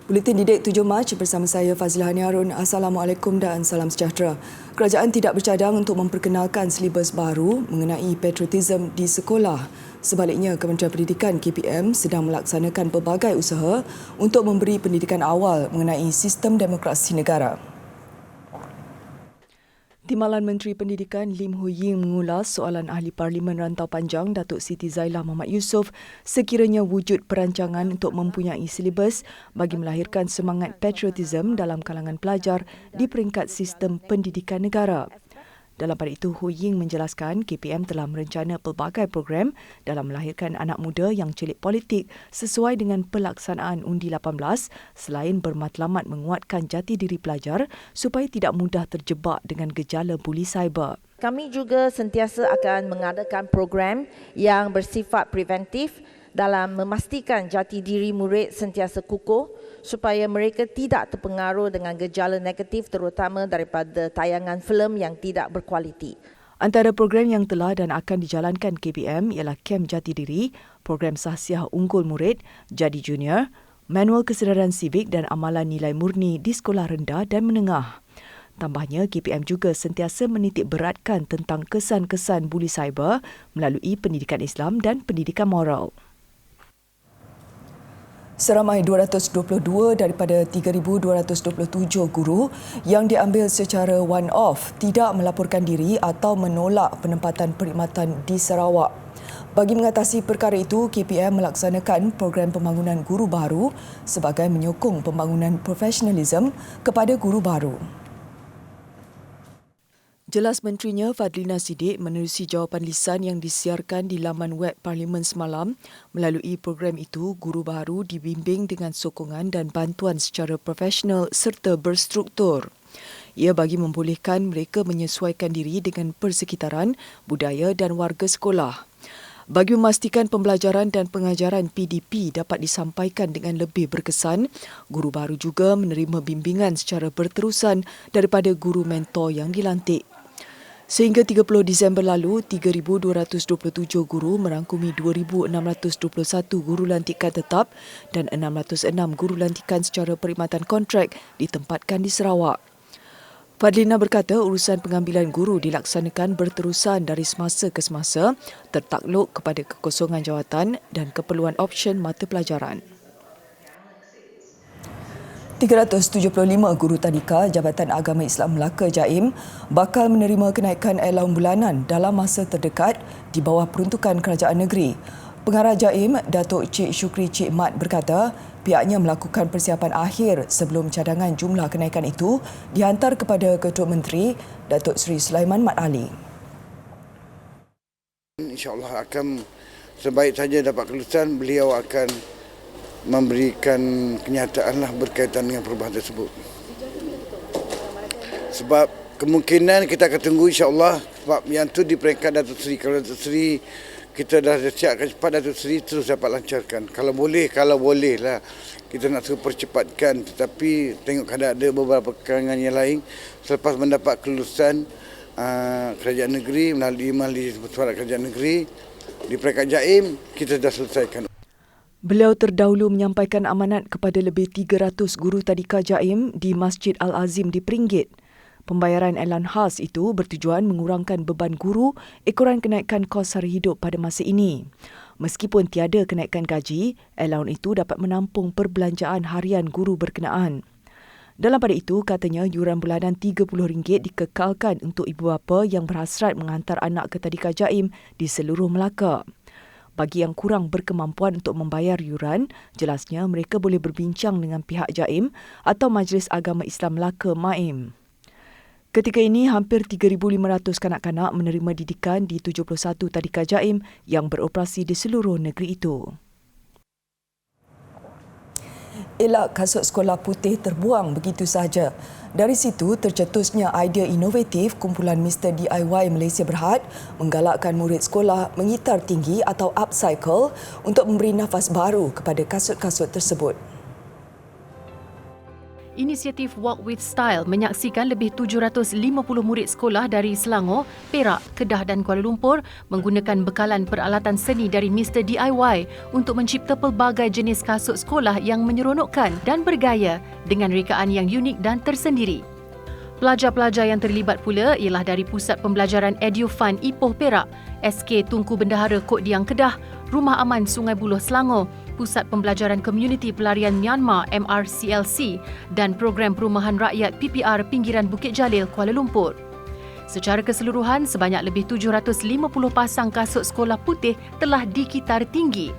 Buletin Didik 7 Mac bersama saya Fazila Harun. Assalamualaikum dan salam sejahtera. Kerajaan tidak bercadang untuk memperkenalkan silibus baru mengenai patriotism di sekolah. Sebaliknya, Kementerian Pendidikan KPM sedang melaksanakan pelbagai usaha untuk memberi pendidikan awal mengenai sistem demokrasi negara. Timbalan Menteri Pendidikan Lim Hu Ying mengulas soalan Ahli Parlimen Rantau Panjang Datuk Siti Zailah Muhammad Yusof sekiranya wujud perancangan untuk mempunyai silibus bagi melahirkan semangat patriotism dalam kalangan pelajar di peringkat sistem pendidikan negara. Dalam pada itu, Hu Ying menjelaskan KPM telah merencana pelbagai program dalam melahirkan anak muda yang celik politik sesuai dengan pelaksanaan Undi 18 selain bermatlamat menguatkan jati diri pelajar supaya tidak mudah terjebak dengan gejala buli cyber. Kami juga sentiasa akan mengadakan program yang bersifat preventif dalam memastikan jati diri murid sentiasa kukuh supaya mereka tidak terpengaruh dengan gejala negatif terutama daripada tayangan filem yang tidak berkualiti. Antara program yang telah dan akan dijalankan KPM ialah Kem Jati Diri, program Sahsiah Unggul Murid, Jadi Junior, Manual Kesedaran Sivik dan Amalan Nilai Murni di Sekolah Rendah dan Menengah. Tambahnya, KPM juga sentiasa menitik beratkan tentang kesan-kesan buli cyber melalui pendidikan Islam dan pendidikan moral. Seramai 222 daripada 3,227 guru yang diambil secara one-off tidak melaporkan diri atau menolak penempatan perkhidmatan di Sarawak. Bagi mengatasi perkara itu, KPM melaksanakan program pembangunan guru baru sebagai menyokong pembangunan profesionalism kepada guru baru. Jelas Menterinya Fadlina Siddiq menerusi jawapan lisan yang disiarkan di laman web Parlimen semalam. Melalui program itu, guru baru dibimbing dengan sokongan dan bantuan secara profesional serta berstruktur. Ia bagi membolehkan mereka menyesuaikan diri dengan persekitaran, budaya dan warga sekolah. Bagi memastikan pembelajaran dan pengajaran PDP dapat disampaikan dengan lebih berkesan, guru baru juga menerima bimbingan secara berterusan daripada guru mentor yang dilantik. Sehingga 30 Disember lalu, 3,227 guru merangkumi 2,621 guru lantikan tetap dan 606 guru lantikan secara perkhidmatan kontrak ditempatkan di Sarawak. Fadlina berkata urusan pengambilan guru dilaksanakan berterusan dari semasa ke semasa, tertakluk kepada kekosongan jawatan dan keperluan option mata pelajaran. 375 guru tadika Jabatan Agama Islam Melaka JAIM bakal menerima kenaikan allowance bulanan dalam masa terdekat di bawah peruntukan kerajaan negeri. Pengarah JAIM, Datuk Cik Syukri Cik Mat berkata, pihaknya melakukan persiapan akhir sebelum cadangan jumlah kenaikan itu dihantar kepada Ketua Menteri, Datuk Seri Sulaiman Mat Ali. InsyaAllah akan sebaik saja dapat kelulusan, beliau akan memberikan kenyataanlah berkaitan dengan perubahan tersebut. Sebab kemungkinan kita akan tunggu insya-Allah, sebab yang tu di peringkat Datuk Seri. Kalau Datuk Seri kita dah siapkan cepat, Datuk Seri terus dapat lancarkan. Kalau boleh lah kita nak suruh percepatkan, tetapi tengok ada beberapa kekangan yang lain selepas mendapat kelulusan kerajaan negeri melalui surat kerajaan negeri di peringkat JAIM kita dah selesaikan. Beliau terdahulu menyampaikan amanat kepada lebih 300 guru tadika JAIM di Masjid Al-Azim di Peringgit. Pembayaran allowance khas itu bertujuan mengurangkan beban guru ekoran kenaikan kos sara hidup pada masa ini. Meskipun tiada kenaikan gaji, allowance itu dapat menampung perbelanjaan harian guru berkenaan. Dalam pada itu, katanya yuran bulanan RM30 dikekalkan untuk ibu bapa yang berhasrat menghantar anak ke tadika JAIM di seluruh Melaka. Bagi yang kurang berkemampuan untuk membayar yuran, jelasnya mereka boleh berbincang dengan pihak JAIM atau Majlis Agama Islam Melaka MAIM. Ketika ini, hampir 3,500 kanak-kanak menerima didikan di 71 tadika JAIM yang beroperasi di seluruh negeri itu. Elak kasut sekolah putih terbuang begitu sahaja. Dari situ, tercetusnya idea inovatif kumpulan Mr. DIY Malaysia Berhad menggalakkan murid sekolah mengitar tinggi atau upcycle untuk memberi nafas baru kepada kasut-kasut tersebut. Inisiatif Walk with Style menyaksikan lebih 750 murid sekolah dari Selangor, Perak, Kedah dan Kuala Lumpur menggunakan bekalan peralatan seni dari Mr. DIY untuk mencipta pelbagai jenis kasut sekolah yang menyeronokkan dan bergaya dengan rekaan yang unik dan tersendiri. Pelajar-pelajar yang terlibat pula ialah dari Pusat Pembelajaran EduFund Ipoh Perak, SK Tunku Bendahara Kod Diang Kedah, Rumah Aman Sungai Buloh Selangor, Pusat Pembelajaran Komuniti Pelarian Myanmar MRCLC dan Program Perumahan Rakyat PPR Pinggiran Bukit Jalil, Kuala Lumpur. Secara keseluruhan, sebanyak lebih 750 pasang kasut sekolah putih telah dikitar tinggi.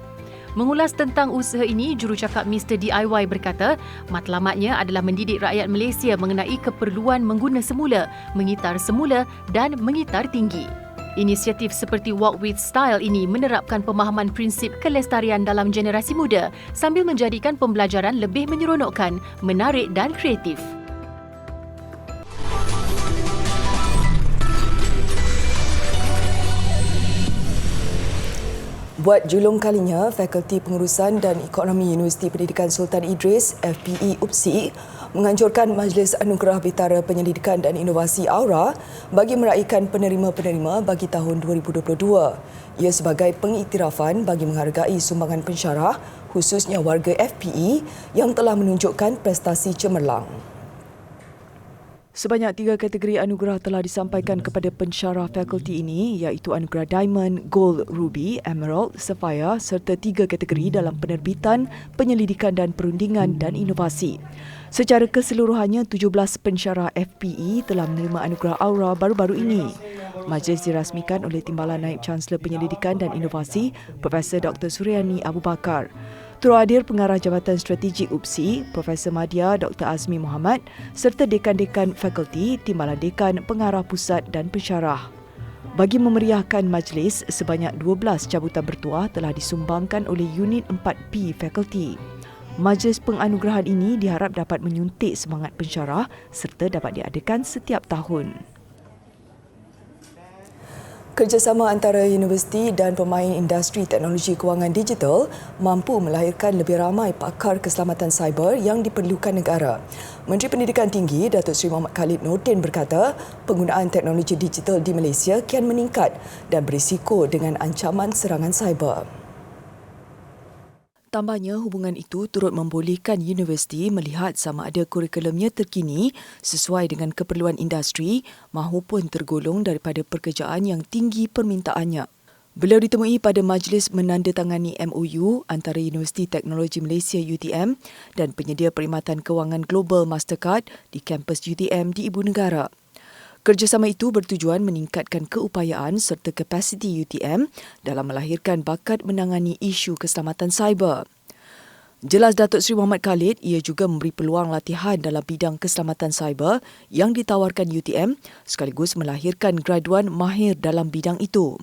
Mengulas tentang usaha ini, jurucakap Mr. DIY berkata, matlamatnya adalah mendidik rakyat Malaysia mengenai keperluan mengguna semula, mengitar semula dan mengitar tinggi. Inisiatif seperti Walk with Style ini menerapkan pemahaman prinsip kelestarian dalam generasi muda sambil menjadikan pembelajaran lebih menyeronokkan, menarik dan kreatif. Buat julung kalinya, Fakulti Pengurusan dan Ekonomi Universiti Pendidikan Sultan Idris, FPE UPSI, menganjurkan Majlis Anugerah Bitara Penyelidikan dan Inovasi Aura bagi meraihkan penerima-penerima bagi tahun 2022. Ia sebagai pengiktirafan bagi menghargai sumbangan pensyarah, khususnya warga FPE yang telah menunjukkan prestasi cemerlang. Sebanyak 3 kategori anugerah telah disampaikan kepada pensyarah fakulti ini, iaitu anugerah Diamond, Gold, Ruby, Emerald, Sapphire serta 3 kategori dalam penerbitan, penyelidikan dan perundingan dan inovasi. Secara keseluruhannya, 17 pensyarah FPE telah menerima anugerah Aura baru-baru ini. Majlis dirasmikan oleh Timbalan Naib Chancellor Penyelidikan dan Inovasi, Profesor Dr. Suryani Abu Bakar. Turut hadir Pengarah Jabatan Strategik UPSI, Profesor Madya Dr. Azmi Muhammad serta dekan-dekan fakulti, Timbalan Dekan, Pengarah Pusat dan pensyarah. Bagi memeriahkan majlis, sebanyak 12 cabutan bertuah telah disumbangkan oleh Unit 4P fakulti. Majlis penganugerahan ini diharap dapat menyuntik semangat pensyarah serta dapat diadakan setiap tahun. Kerjasama antara universiti dan pemain industri teknologi kewangan digital mampu melahirkan lebih ramai pakar keselamatan cyber yang diperlukan negara. Menteri Pendidikan Tinggi Datuk Seri Mohamad Khalid Nordin berkata, penggunaan teknologi digital di Malaysia kian meningkat dan berisiko dengan ancaman serangan cyber. Tambahnya, hubungan itu turut membolehkan universiti melihat sama ada kurikulumnya terkini sesuai dengan keperluan industri mahupun tergolong daripada pekerjaan yang tinggi permintaannya. Beliau ditemui pada majlis menandatangani MOU antara Universiti Teknologi Malaysia UTM dan penyedia perkhidmatan kewangan global Mastercard di kampus UTM di Ibu Negara. Kerjasama itu bertujuan meningkatkan keupayaan serta kapasiti UTM dalam melahirkan bakat menangani isu keselamatan cyber. Jelas Datuk Seri Mohamad Khalid, ia juga memberi peluang latihan dalam bidang keselamatan cyber yang ditawarkan UTM sekaligus melahirkan graduan mahir dalam bidang itu.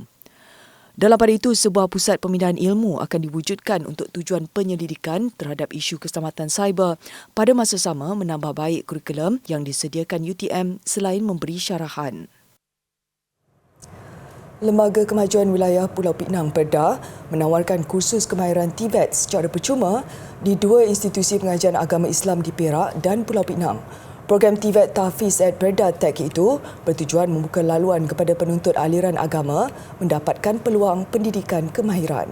Dalam pada itu, sebuah pusat pemindahan ilmu akan diwujudkan untuk tujuan penyelidikan terhadap isu keselamatan cyber pada masa sama menambah baik kurikulum yang disediakan UTM selain memberi syarahan. Lembaga Kemajuan Wilayah Pulau Pinang Perda menawarkan kursus kemahiran TVET secara percuma di 2 institusi pengajian agama Islam di Perak dan Pulau Pinang. Program TVET Tahfiz at Perda Tech itu bertujuan membuka laluan kepada penuntut aliran agama mendapatkan peluang pendidikan kemahiran.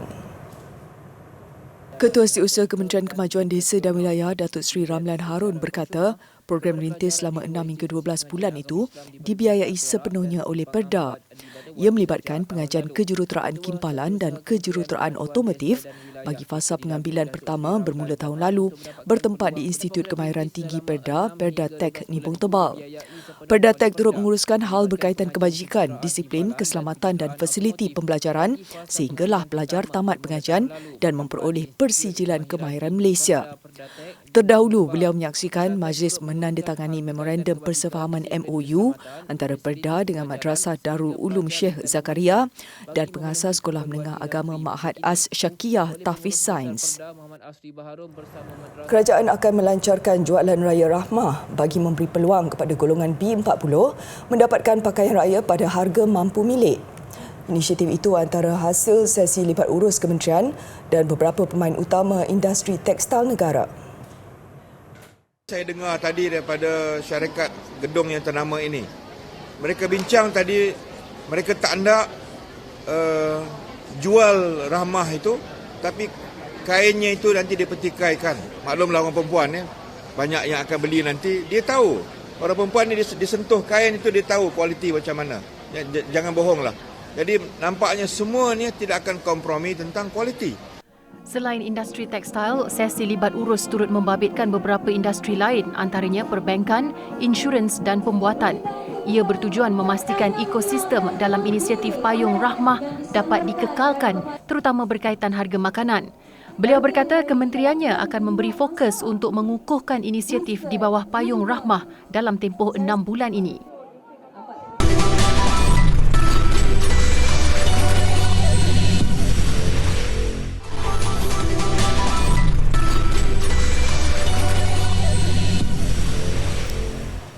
Ketua Setiausaha Kementerian Kemajuan Desa dan Wilayah Datuk Seri Ramlan Harun berkata, program rintis selama 6 hingga 12 bulan itu dibiayai sepenuhnya oleh Perda. Ia melibatkan pengajian kejuruteraan kimpalan dan kejuruteraan otomotif bagi fasa pengambilan pertama bermula tahun lalu bertempat di Institut Kemahiran Tinggi Perda, Perda Tech Nibong Tebal. Perda Tech turut menguruskan hal berkaitan kebajikan, disiplin, keselamatan dan fasiliti pembelajaran sehinggalah pelajar tamat pengajian dan memperoleh persijilan kemahiran Malaysia. Terdahulu, beliau menyaksikan majlis menandatangani memorandum persefahaman MOU antara Perda dengan Madrasah Darul Ulum Syekh Zakaria dan pengasas Sekolah Menengah Agama Ma'had As-Syakiyah Tahfiz Sains. Kerajaan akan melancarkan jualan raya rahmah bagi memberi peluang kepada golongan B40 mendapatkan pakaian raya pada harga mampu milik. Inisiatif itu antara hasil sesi lipat urus kementerian dan beberapa pemain utama industri tekstil negara. Saya dengar tadi daripada syarikat gedung yang ternama ini. Mereka bincang tadi, mereka tak hendak jual rahmah itu, tapi kainnya itu nanti dipertikaikan. Maklumlah orang perempuan banyak yang akan beli nanti. Dia tahu, orang perempuan ni disentuh kain itu, dia tahu kualiti macam mana. Jangan bohonglah. Jadi nampaknya semua ni tidak akan kompromi tentang kualiti. Selain industri tekstil, sesi libat urus turut membabitkan beberapa industri lain, antaranya perbankan, insurans dan pembuatan. Ia bertujuan memastikan ekosistem dalam inisiatif Payung Rahmah dapat dikekalkan, terutama berkaitan harga makanan. Beliau berkata kementeriannya akan memberi fokus untuk mengukuhkan inisiatif di bawah Payung Rahmah dalam tempoh 6 bulan ini.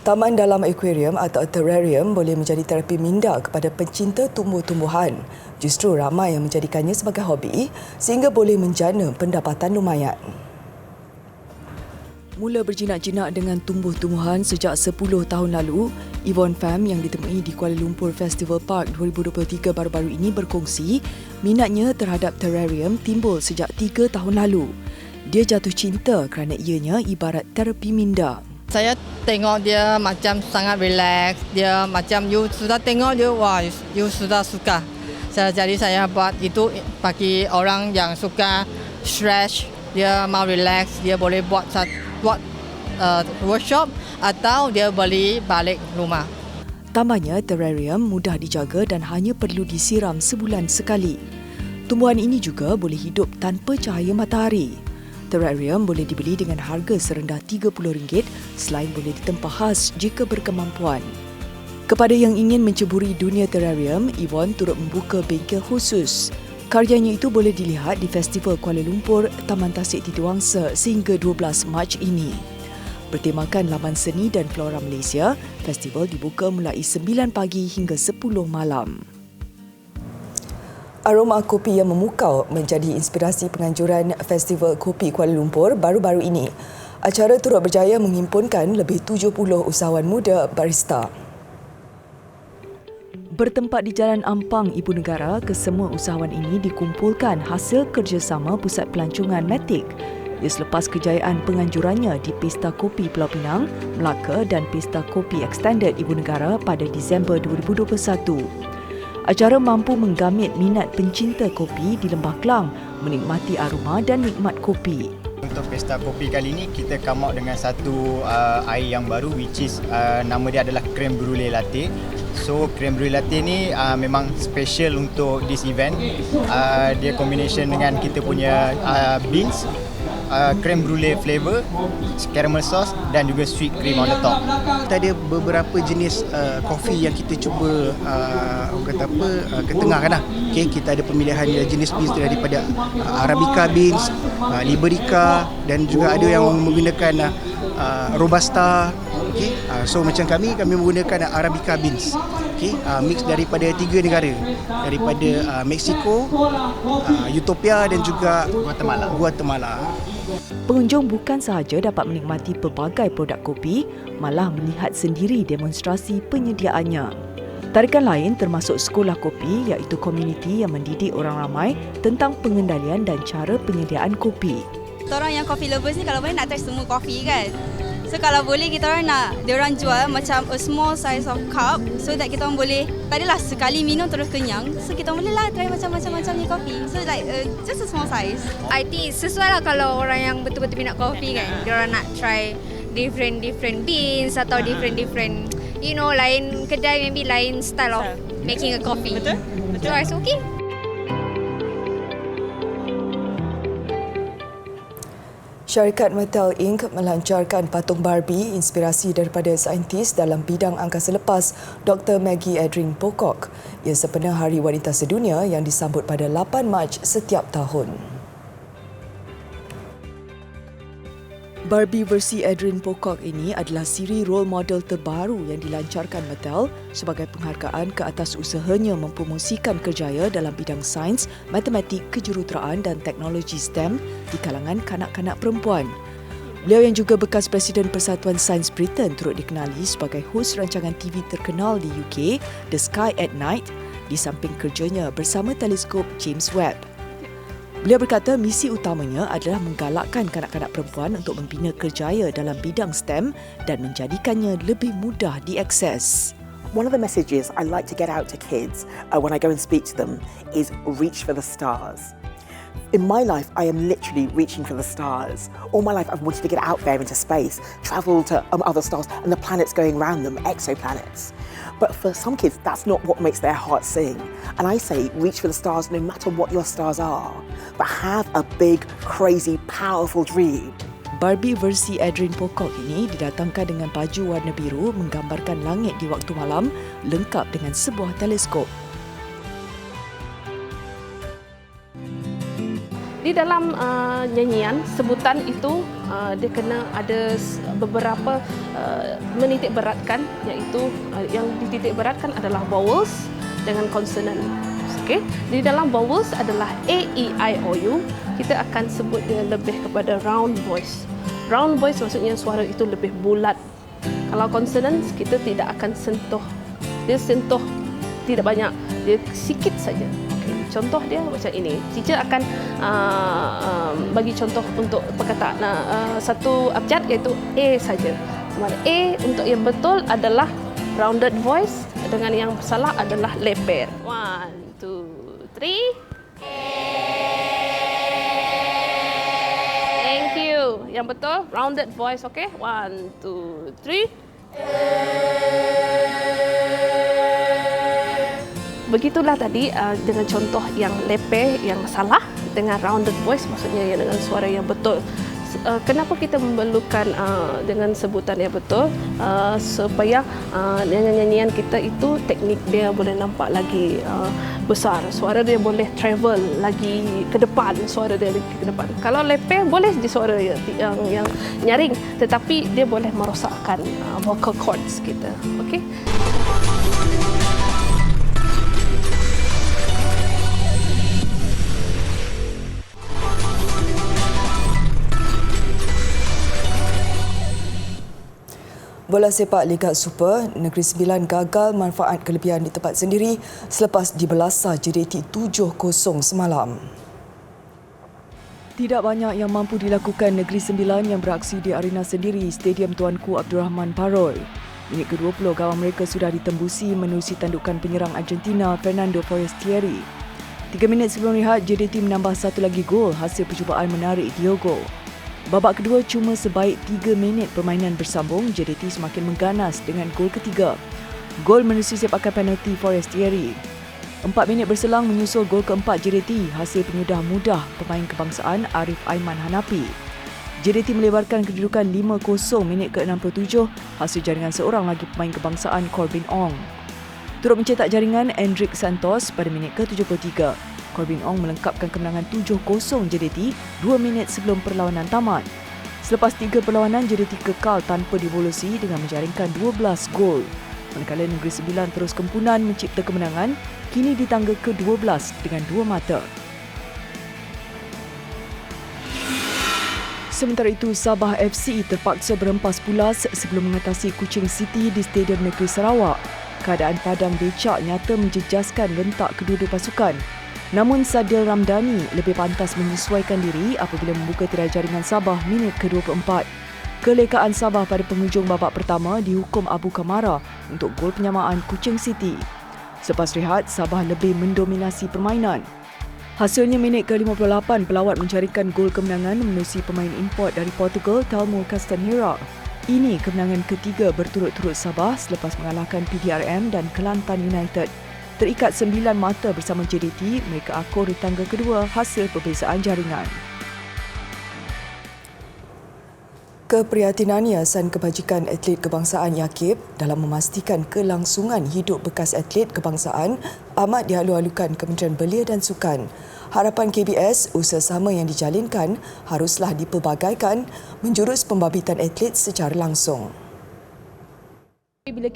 Taman dalam akuarium atau terrarium boleh menjadi terapi minda kepada pencinta tumbuh-tumbuhan. Justru ramai yang menjadikannya sebagai hobi sehingga boleh menjana pendapatan lumayan. Mula berjinak-jinak dengan tumbuh-tumbuhan sejak 10 tahun lalu, Yvonne Pham yang ditemui di Kuala Lumpur Festival Park 2023 baru-baru ini berkongsi minatnya terhadap terrarium timbul sejak 3 tahun lalu. Dia jatuh cinta kerana ianya ibarat terapi minda. Saya tengok dia macam sangat relax. Dia macam you sudah tengok dia, wah, you sudah suka. Jadi saya buat itu bagi orang yang suka stress, dia mau relax, dia boleh buat workshop atau dia boleh balik rumah. Tambahnya, terrarium mudah dijaga dan hanya perlu disiram sebulan sekali. Tumbuhan ini juga boleh hidup tanpa cahaya matahari. Terrarium boleh dibeli dengan harga serendah RM30 selain boleh ditempah khas jika berkemampuan. Kepada yang ingin menceburi dunia terrarium, Yvonne turut membuka bengkel khusus. Karyanya itu boleh dilihat di Festival Kuala Lumpur, Taman Tasik Titiwangsa sehingga 12 Mac ini. Bertemakan Laman Seni dan Flora Malaysia, festival dibuka mulai 9 pagi hingga 10 malam. Aroma kopi yang memukau menjadi inspirasi penganjuran Festival Kopi Kuala Lumpur baru-baru ini. Acara turut berjaya menghimpunkan lebih 70 usahawan muda barista. Bertempat di Jalan Ampang Ibu Negara, kesemua usahawan ini dikumpulkan hasil kerjasama Pusat Pelancongan Matic. Ia selepas kejayaan penganjurannya di Pesta Kopi Pulau Pinang, Melaka dan Pesta Kopi Extended Ibu Negara pada Disember 2021. Acara mampu menggamit minat pencinta kopi di Lembah Kelang menikmati aroma dan nikmat kopi. Untuk pesta kopi kali ini, kita come out dengan satu air yang baru, which is nama dia adalah creme brulee latte. So creme brulee latte ni memang special untuk this event. Dia combination dengan kita punya beans, creme brulee flavor, caramel sauce dan juga sweet cream on the top. Kita ada beberapa jenis kopi yang kita cuba ketengahkan lah. Okay, kita ada pemilihan jenis beans daripada Arabica beans, Liberica dan juga ada yang menggunakan Robusta. Okay, so macam kami menggunakan Arabica beans. Okay, mix daripada 3 negara, daripada Mexico, Ethiopia dan juga Guatemala. Pengunjung bukan sahaja dapat menikmati pelbagai produk kopi, malah melihat sendiri demonstrasi penyediaannya. Tarikan lain termasuk sekolah kopi iaitu komuniti yang mendidik orang ramai tentang pengendalian dan cara penyediaan kopi. Kita orang yang coffee lovers ni kalau boleh nak try semua kopi kan. So kalau boleh kita orang nak dia orang jual macam a small size of cup so that kita orang boleh adalah sekali minum terus kenyang. So kita boleh lah try macam-macam ni kopi. So like just a small size. I think sesuai lah kalau orang yang betul-betul minat kopi kan. Dia orang nak try different beans atau different lain kedai maybe lain style of making a coffee. Betul. So it's okay. Syarikat Mattel Inc. melancarkan patung Barbie inspirasi daripada saintis dalam bidang angkasa lepas Dr. Maggie Adrien Pocock. Ia sempena Hari Wanita Sedunia yang disambut pada 8 Mac setiap tahun. Barbie versi Adrien Pocock ini adalah siri role model terbaru yang dilancarkan Mattel sebagai penghargaan ke atas usahanya mempromosikan kerjaya dalam bidang sains, matematik, kejuruteraan dan teknologi STEM di kalangan kanak-kanak perempuan. Beliau yang juga bekas Presiden Persatuan Sains Britain turut dikenali sebagai hos rancangan TV terkenal di UK, The Sky at Night, di samping kerjanya bersama teleskop James Webb. Beliau berkata misi utamanya adalah menggalakkan kanak-kanak perempuan untuk membina kerjaya dalam bidang STEM dan menjadikannya lebih mudah diakses. One of the messages I like to get out to kids when I go and speak to them is reach for the stars. In my life, I am literally reaching for the stars. All my life, I've wanted to get out there into space, travel to other stars and the planets going around them, exoplanets. But for some kids, that's not what makes their heart sing. And I say, reach for the stars no matter what your stars are. But have a big, crazy, powerful dream. Barbie versi Adrian Pocock ini didatangkan dengan baju warna biru menggambarkan langit di waktu malam lengkap dengan sebuah teleskop. Di dalam nyanyian, sebutan itu dia kena ada beberapa menitik beratkan, iaitu yang dititik beratkan adalah vowels dengan consonant. Okay? Di dalam vowels adalah A, E, I, O, U. Kita akan sebut dia lebih kepada round voice. Round voice maksudnya suara itu lebih bulat. Kalau consonants, kita tidak akan sentuh. Dia sentuh tidak banyak, dia sikit saja. Contoh dia macam ini. Teacher akan bagi contoh untuk perkataan satu abjad iaitu A saja. A untuk yang betul adalah rounded voice, dengan yang salah adalah leper. 1, 2, 3. Thank you. Yang betul rounded voice, okay? 1, 2, 3. Begitulah tadi dengan contoh yang leper, yang salah, dengan rounded voice maksudnya yang dengan suara yang betul. Kenapa kita memerlukan dengan sebutan yang betul? Supaya nyanyian kita itu teknik dia boleh nampak lagi besar. Suara dia boleh travel lagi ke depan, suara dia lagi ke depan. Kalau leper boleh di suara yang nyaring, tetapi dia boleh merosakkan vocal cords kita. Okey? Bola sepak Liga Super, Negeri Sembilan gagal manfaat kelebihan di tempat sendiri selepas dibelasah JDT 7-0 semalam. Tidak banyak yang mampu dilakukan Negeri Sembilan yang beraksi di arena sendiri Stadium Tuanku Abdul Rahman Paroi. Minit ke-20 gawang mereka sudah ditembusi menerusi tandukan penyerang Argentina Fernando Forestieri. 3 minit sebelum rehat, JDT menambah satu lagi gol hasil percubaan menarik Diogo. Babak kedua cuma sebaik 3 minit permainan bersambung, JDT semakin mengganas dengan gol ketiga. Gol menerusi sepakan penalti Forestieri. 4 minit berselang menyusul gol keempat JDT hasil penyudah mudah pemain kebangsaan Arif Aiman Hanapi. JDT melebarkan kedudukan 5-0 minit ke-67 hasil jaringan seorang lagi pemain kebangsaan Corbin Ong. Turut mencetak jaringan Endrick Santos pada minit ke-73. Corbin Ong melengkapkan kemenangan 7-0 JDT 2 minit sebelum perlawanan tamat. Selepas 3 perlawanan, JDT kekal tanpa devolusi dengan menjaringkan 12 gol. Manakala Negeri Sembilan terus kempunan mencipta kemenangan, kini di tangga ke-12 dengan 2 mata. Sementara itu, Sabah FC terpaksa berempas pulas sebelum mengatasi Kuching City di Stadium Negeri Sarawak. Keadaan padang becak nyata menjejaskan rentak kedua-dua pasukan. Namun Sadil Ramdhani lebih pantas menyesuaikan diri apabila membuka tirai jaringan Sabah minit ke-24. Kelekaan Sabah pada penghujung babak pertama dihukum Abu Kamara untuk gol penyamaan Kuching City. Selepas rehat, Sabah lebih mendominasi permainan. Hasilnya minit ke-58 pelawat menjaringkan gol kemenangan menerusi pemain import dari Portugal Telmo Castanheira. Ini kemenangan ketiga berturut-turut Sabah selepas mengalahkan PDRM dan Kelantan United. Terikat 9 mata bersama JDT, mereka akur di tangga kedua hasil perbezaan jaringan. Keprihatinan Yayasan Kebajikan Atlet Kebangsaan YAKIB dalam memastikan kelangsungan hidup bekas atlet kebangsaan amat dihalu-halukan Kementerian Belia dan Sukan. Harapan KBS, usaha sama yang dijalinkan haruslah dipelbagaikan menjurus pembabitan atlet secara langsung. Tapi bila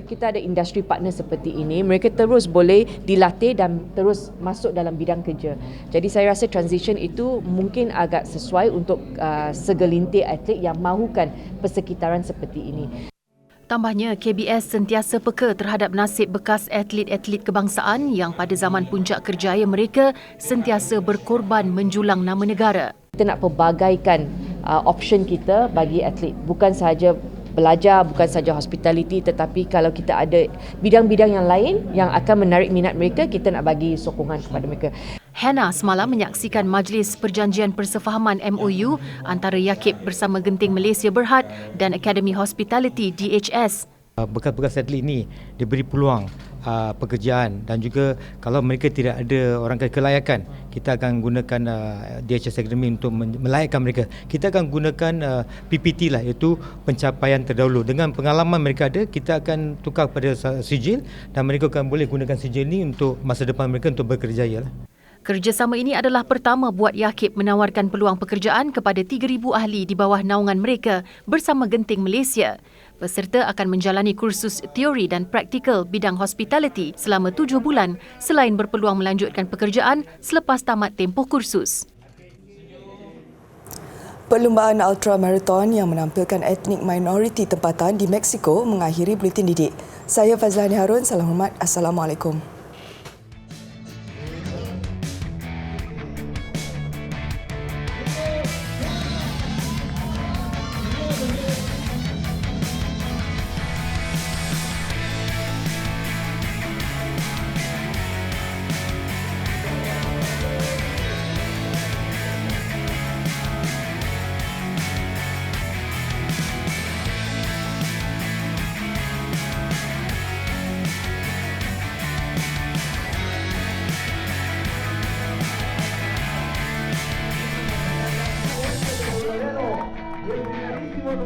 kita ada industri partner seperti ini, mereka terus boleh dilatih dan terus masuk dalam bidang kerja. Jadi saya rasa transition itu mungkin agak sesuai untuk segelintir atlet yang mahukan persekitaran seperti ini. Tambahnya, KBS sentiasa peka terhadap nasib bekas atlet-atlet kebangsaan yang pada zaman puncak kerjaya mereka sentiasa berkorban menjulang nama negara. Kita nak pelbagaikan option kita bagi atlet. Bukan sahaja belajar, bukan sahaja hospitality, tetapi kalau kita ada bidang-bidang yang lain yang akan menarik minat mereka, kita nak bagi sokongan kepada mereka. Hannah semalam menyaksikan Majlis Perjanjian Persefahaman MOU antara YAKIP bersama Genting Malaysia Berhad dan Akademi Hospitality DHS. Bekas-bekas atlet ini diberi peluang pekerjaan dan juga kalau mereka tidak ada orang kata kelayakan, kita akan gunakan DHS Academy untuk melayakkan mereka. Kita akan gunakan PPT lah, iaitu pencapaian terdahulu. Dengan pengalaman mereka ada, kita akan tukar pada sijil dan mereka akan boleh gunakan sijil ini untuk masa depan mereka untuk berkerjaya lah. Kerjasama ini adalah pertama buat YAKIP menawarkan peluang pekerjaan kepada 3,000 ahli di bawah naungan mereka bersama Genting Malaysia. Peserta akan menjalani kursus teori dan praktikal bidang hospitality selama 7 bulan selain berpeluang melanjutkan pekerjaan selepas tamat tempoh kursus. Perlumbaan Ultra Marathon yang menampilkan etnik minoriti tempatan di Mexico mengakhiri Buletin Didik. Saya Fazlani Harun, salam hormat. Assalamualaikum. Bueno,